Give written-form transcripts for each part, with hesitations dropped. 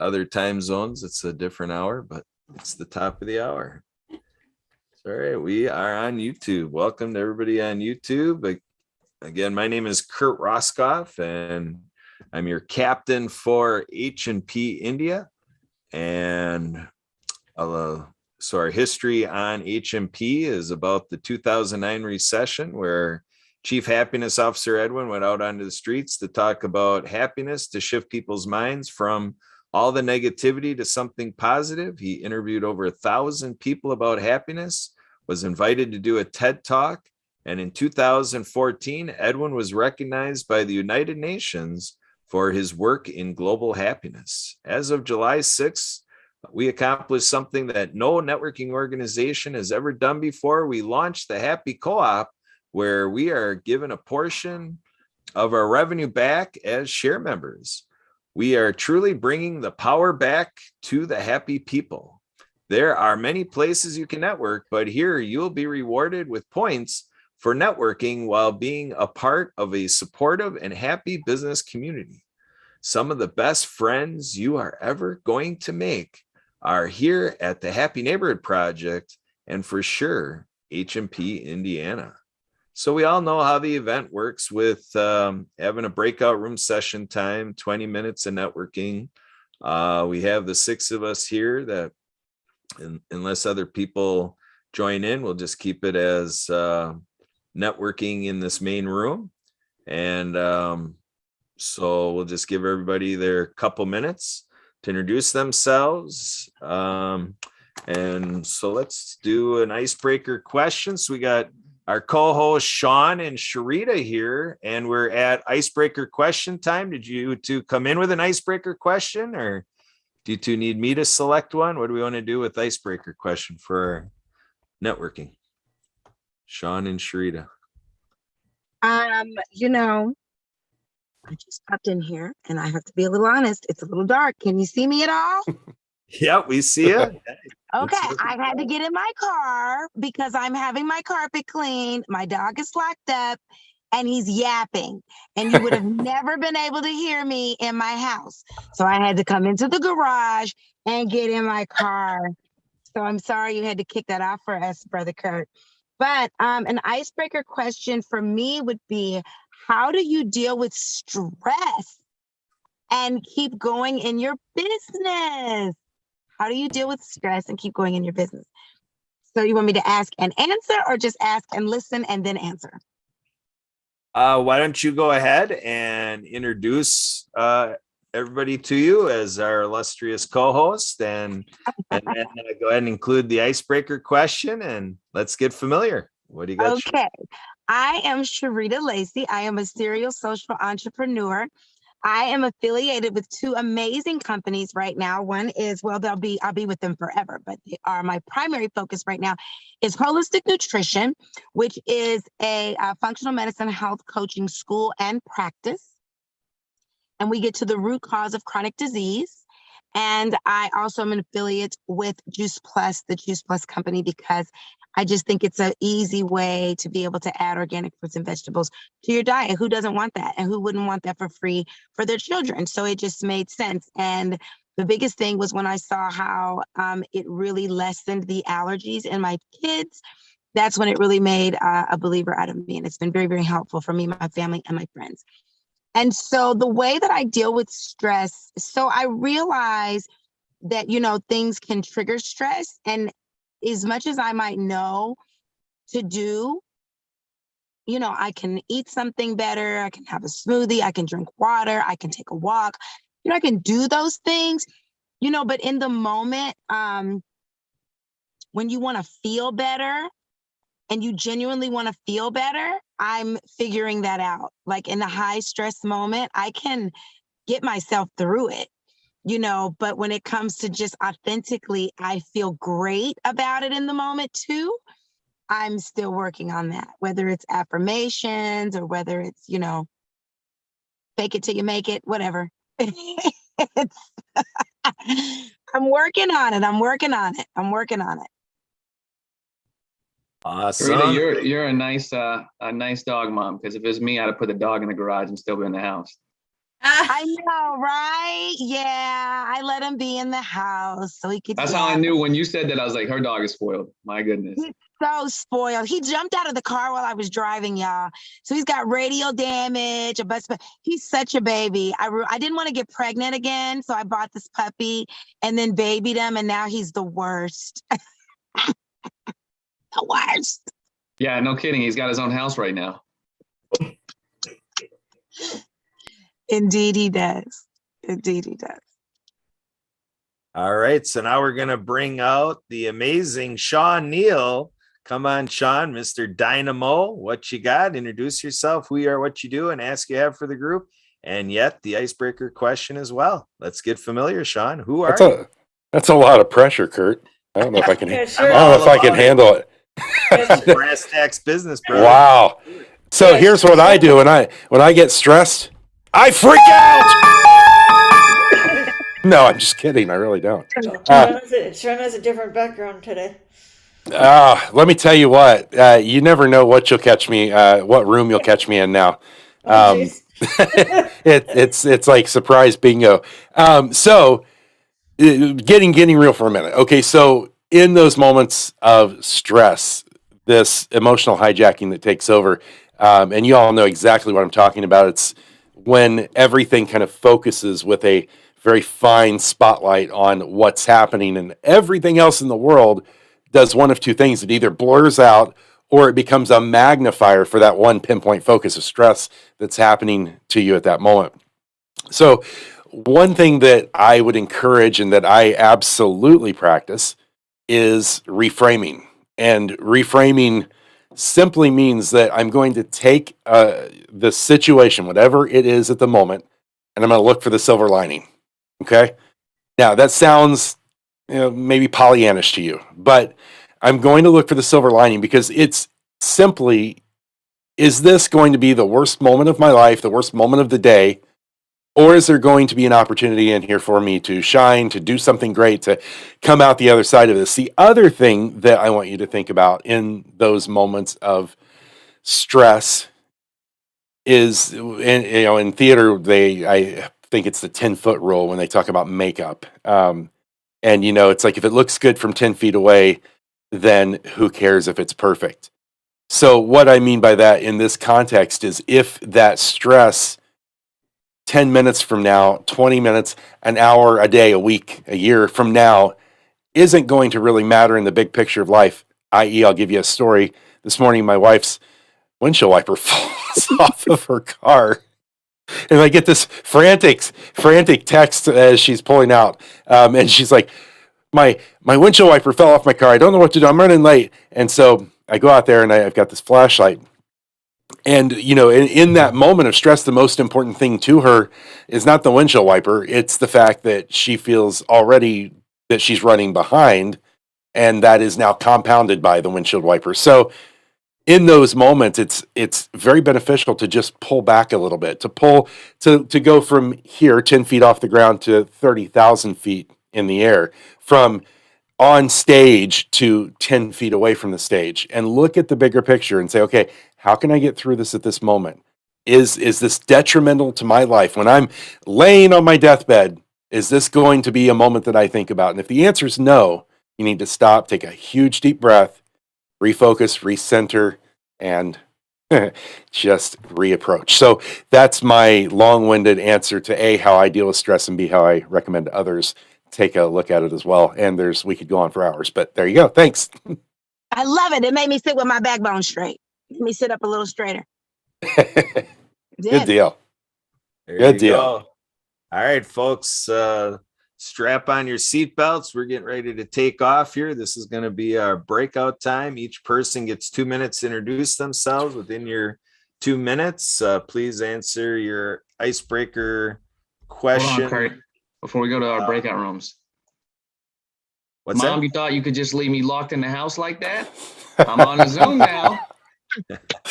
other time zones, it's a different hour, but it's the top of the hour. All right, we are on YouTube. Welcome to everybody on YouTube. Again, my name is Kurt Roskoff, and I'm your captain for H&P India. And so our history on H&P is about the 2009 recession, where Chief Happiness Officer Edwin went out onto the streets to talk about happiness, to shift people's minds from all the negativity to something positive. He interviewed over 1,000 people about happiness, was invited to do a TED Talk. And in 2014, Edwin was recognized by the United Nations for his work in global happiness. As of July 6th, we accomplished something that no networking organization has ever done before. We launched the Happy Co-op, where we are given a portion of our revenue back as share members. We are truly bringing the power back to the happy people. There are many places you can network, but here you'll be rewarded with points for networking while being a part of a supportive and happy business community. Some of the best friends you are ever going to make are here at the Happy Neighborhood Project, and for sure, H&P Indiana. So we all know how the event works with having a breakout room session time, 20 minutes of networking. We have the 6 of us here that, unless other people join in, we'll just keep it as networking in this main room. And so we'll just give everybody their couple minutes to introduce themselves. And so let's do an icebreaker question. So we got our co-host Sean and Sharita here, and we're at icebreaker question time. Did you two come in with an icebreaker question, or do you two need me to select one? What do we want to do with icebreaker question for networking? Sean and Sharita. I just popped in here and I have to be a little honest. It's a little dark. Can you see me at all? Yeah, we see you. Okay, I had to get in my car because I'm having my carpet cleaned. My dog is locked up and he's yapping. And you would have never been able to hear me in my house. So I had to come into the garage and get in my car. So I'm sorry you had to kick that off for us, Brother Kurt. But an icebreaker question for me would be, how do you deal with stress and keep going in your business? How do you deal with stress and keep going in your business? So you want me to ask and answer, or just ask and listen and then answer? Why don't you go ahead and introduce everybody to you as our illustrious co-host, and then go ahead and include the icebreaker question, and let's get familiar. What do you got? Okay. I am Sharita Lacey. I am a serial social entrepreneur. I am affiliated with 2 amazing companies right now. One is, well, I'll be with them forever, but they are my primary focus right now is Holistic Nutrition, which is a functional medicine health coaching school and practice. And we get to the root cause of chronic disease. And I also am an affiliate with Juice Plus, the Juice Plus company, because I just think it's an easy way to be able to add organic fruits and vegetables to your diet. Who doesn't want that? And who wouldn't want that for free for their children? So it just made sense. And the biggest thing was when I saw how it really lessened the allergies in my kids. That's when it really made a believer out of me. And it's been very, very helpful for me, my family, and my friends. And so the way that I deal with stress, so I realize that, things can trigger stress. And as much as I might know to do, I can eat something better. I can have a smoothie. I can drink water. I can take a walk. I can do those things, but in the moment, when you want to feel better and you genuinely want to feel better, I'm figuring that out. Like in the high stress moment, I can get myself through it. But when it comes to just authentically, I feel great about it in the moment too. I'm still working on that, whether it's affirmations or whether it's, fake it till you make it, whatever. I'm working on it. Awesome. Rita, you're a nice dog mom, because if it was me, I'd have put the dog in the garage and still be in the house. I know, right? Yeah, I let him be in the house so he could. That's how I knew when you said that. I was like, her dog is spoiled. My goodness. He's so spoiled. He jumped out of the car while I was driving, y'all. So he's got radial damage, a bust. He's such a baby. I didn't want to get pregnant again, so I bought this puppy and then babied him, and now he's the worst. The worst. Yeah, no kidding. He's got his own house right now. Indeed, he does. Indeed, he does. All right, so now we're gonna bring out the amazing Sean Neal. Come on, Sean, Mr. Dynamo. What you got? Introduce yourself. Who you are, what you do, and ask you have for the group. And yet the icebreaker question as well. Let's get familiar, Sean. Who are you? That's a lot of pressure, Kurt. I don't know if I can. Yeah, I sure. don't know if I can handle it. Brass tacks business, bro. Wow. So here's what I do when I get stressed. I freak out. No, I'm just kidding. I really don't. Sean has a different background today. Let me tell you what. You never know what you'll catch me. What room you'll catch me in now. Oh, jeez. It's like surprise bingo. So getting real for a minute. Okay, so in those moments of stress, this emotional hijacking that takes over, and you all know exactly what I'm talking about. It's when everything kind of focuses with a very fine spotlight on what's happening, and everything else in the world does one of two things. It either blurs out or it becomes a magnifier for that one pinpoint focus of stress that's happening to you at that moment. So one thing that I would encourage and that I absolutely practice is reframing. And reframing simply means that I'm going to take the situation, whatever it is at the moment, and I'm going to look for the silver lining. Okay? Now, that sounds maybe Pollyannish to you, but I'm going to look for the silver lining because it's simply, is this going to be the worst moment of my life, the worst moment of the day, or is there going to be an opportunity in here for me to shine, to do something great, to come out the other side of this? The other thing that I want you to think about in those moments of stress is, in theater, I think it's the 10-foot rule when they talk about makeup. And, it's like if it looks good from 10 feet away, then who cares if it's perfect? So what I mean by that in this context is if that stress 10 minutes from now, 20 minutes, an hour, a day, a week, a year from now isn't going to really matter in the big picture of life, i.e., I'll give you a story. This morning, my wife's windshield wiper falls off of her car. And I get this frantic text as she's pulling out. And she's like, my windshield wiper fell off my car. I don't know what to do. I'm running late. And so I go out there and I've got this flashlight. And, in that moment of stress, the most important thing to her is not the windshield wiper. It's the fact that she feels already that she's running behind, and that is now compounded by the windshield wiper. So in those moments, it's very beneficial to just pull back a little bit, to go from here, 10 feet off the ground to 30,000 feet in the air, from on stage to 10 feet away from the stage, and look at the bigger picture and say, okay, how can I get through this at this moment? Is this detrimental to my life? When I'm laying on my deathbed, is this going to be a moment that I think about? And if the answer is no, you need to stop, take a huge deep breath, refocus, recenter, and just reapproach. So that's my long-winded answer to A, how I deal with stress, and B, how I recommend others take a look at it as well. And we could go on for hours, but there you go. Thanks. I love it. It made me sit with my backbone straight. Let me sit up a little straighter. Good deal. Good deal. All right, folks. Strap on your seatbelts. We're getting ready to take off here. This is going to be our breakout time. Each person gets 2 minutes to introduce themselves. Within your 2 minutes, please answer your icebreaker question. Hold on, Kurt, before we go to our breakout rooms. What's Mom, that? you thought you could just leave me locked in the house like that? I'm on a Zoom now. I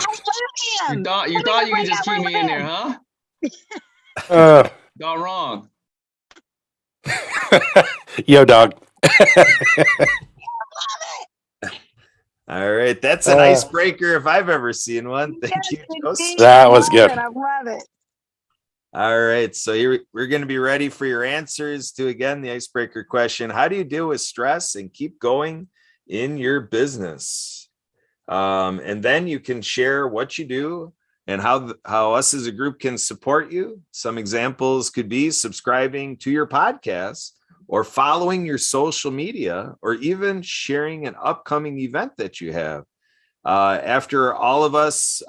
love him. You thought you could just keep me in there, huh? Not wrong. Yo, dog. All right. That's an icebreaker if I've ever seen one. Thank Yes, you, Joseph. indeed. That I was love good. it. I love it. All right. So here we're going to be ready for your answers to, again, the icebreaker question. How do you deal with stress and keep going in your business? And then you can share what you do and how us as a group can support you. Some examples could be subscribing to your podcast or following your social media or even sharing an upcoming event that you have. After all of us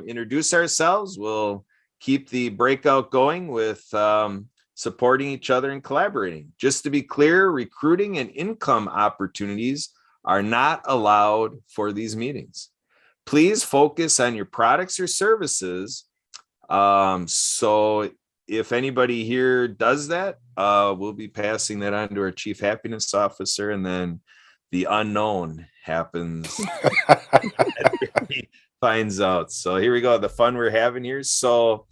introduce ourselves, we'll keep the breakout going with supporting each other and collaborating. Just to be clear, recruiting and income opportunities are not allowed for these meetings. Please focus on your products or services. So if anybody here does that, we'll be passing that on to our Chief Happiness Officer, and then the unknown happens. Finds out. So here we go. The fun we're having here. So